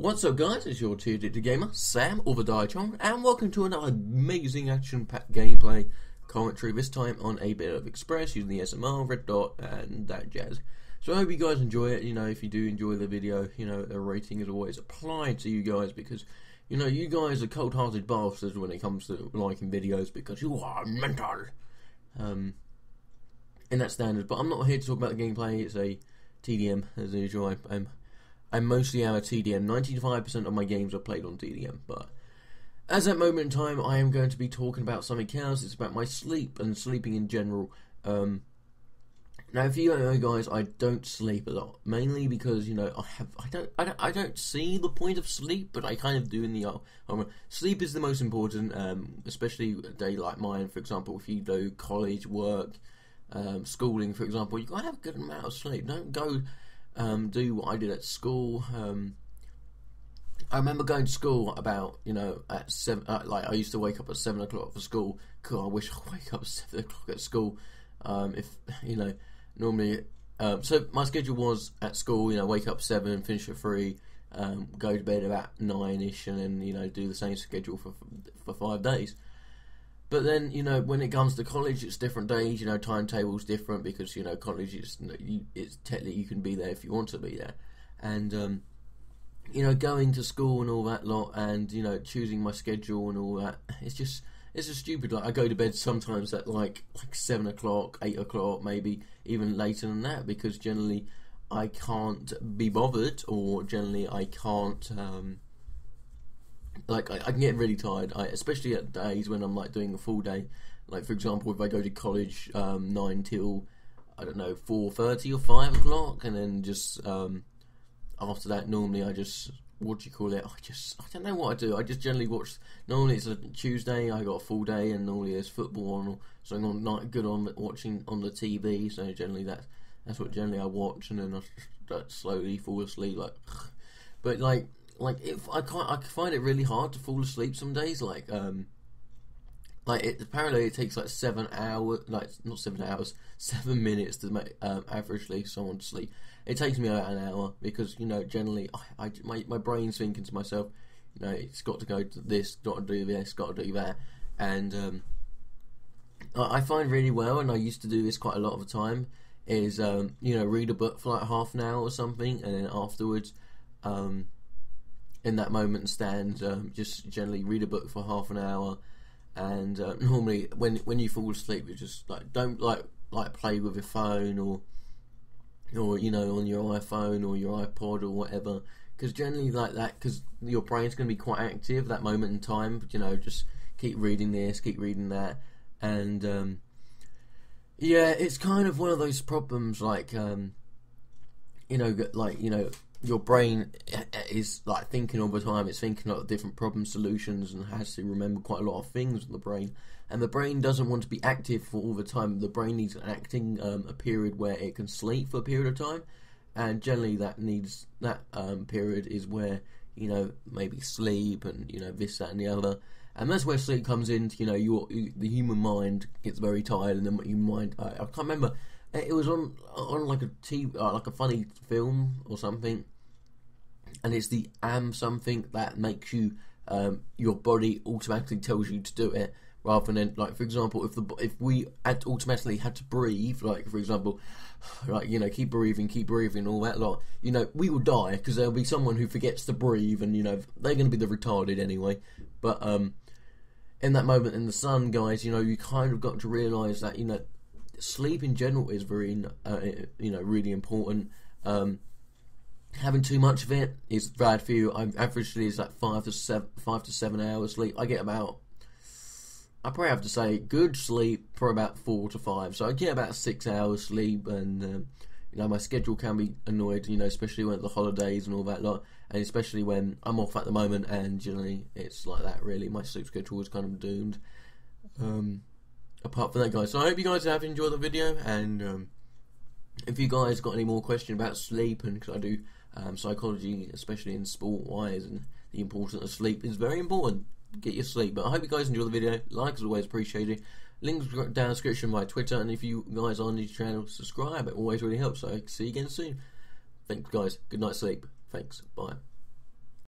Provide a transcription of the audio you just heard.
What's up guys, it's your tier Addicted Gamer, Sam or the Diachong, and welcome to another amazing action-packed gameplay commentary, this time on a bit of Express using the SMR, Red Dot, and that jazz. So I hope you guys enjoy it. If you do enjoy the video, a rating is always applied to you guys because, you guys are cold-hearted bastards when it comes to liking videos because you are mental. And that's standard, but I'm not here to talk about the gameplay. It's a TDM, as usual. I mostly am a TDM. 95% of my games are played on TDM, but as that moment in time, I am going to be talking about something else. It's about my sleep and sleeping in general. Now, if you don't know, guys, I don't sleep a lot, mainly because I don't see the point of sleep, but I kind of do in the sleep is the most important, especially a day like mine. For example, if you do college work, schooling, for example, you gotta have a good amount of sleep. Don't go do what I did at school. I remember going to school about, at 7, I used to wake up at 7 o'clock for school. God, I wish I wake up at 7 o'clock at school. Normally, so my schedule was at school, wake up 7, finish at 3, go to bed about 9ish, and then, do the same schedule for 5 days. But then, when it comes to college, it's different days. Timetable's different because, college is, it's technically you can be there if you want to be there. And, going to school and all that lot and, choosing my schedule and all that, it's just stupid. Like, I go to bed sometimes at, like 7 o'clock, 8 o'clock, maybe even later than that because generally I can't be bothered or generally I can't, I can get really tired, especially at days when I'm doing a full day. Like for example, if I go to college 9 till 4:30 or 5 o'clock, and then just after that, normally I just I don't know what I do. I just generally watch. Normally it's a Tuesday, I got a full day, and normally there's football on or something on watching on the TV. So generally that's what generally I watch, and then I slowly fall asleep. But if I find it really hard to fall asleep some days. Apparently it takes 7 hours, not 7 hours, 7 minutes to make averagely someone to sleep. It takes me about an hour because generally my brain's thinking to myself, it's got to go to this, got to do this, got to do that, and I find really well, and I used to do this quite a lot of the time. Is read a book for half an hour or something, and then afterwards, in that moment stand, just generally read a book for half an hour, and normally when you fall asleep, you just don't play with your phone or on your iPhone or your iPod or whatever, because generally because your brain's going to be quite active that moment in time. Just keep reading this, keep reading that, and it's kind of one of those problems your brain is thinking all the time. It's thinking of different problem solutions and has to remember quite a lot of things in the brain. And the brain doesn't want to be active for all the time. The brain needs an acting a period where it can sleep for a period of time. And generally that period is where, maybe sleep and, this, that and the other. And that's where sleep comes in. The human mind gets very tired, and then your mind, I can't remember. It was on like a TV, like a funny film or something, and it's the something that makes you your body automatically tells you to do it, rather than for example, if we automatically had to breathe, for example, keep breathing, all that lot, we will die because there'll be someone who forgets to breathe, and they're going to be the retarded anyway. But in that moment in the sun, guys, you kind of got to realise that sleep in general is very, really important. Having too much of it is bad for you. Averagely is 5 to 7 hours sleep. I probably have to say good sleep for about 4 to 5. So I get about 6 hours sleep, and my schedule can be annoyed, especially when the holidays and all that lot, and especially when I'm off at the moment, and generally it's like that. Really, my sleep schedule is kind of doomed. Apart from that, guys, so I hope you guys have enjoyed the video, and if you guys got any more questions about sleep, and because I do psychology, especially in sport wise, and the importance of sleep is very important. Get your sleep. But I hope you guys enjoy the video. Like as always, appreciated. Links down in the description, my Twitter, and if you guys are on this channel, subscribe. It always really helps. So see you again soon. Thanks, guys. Good night sleep. Thanks. Bye.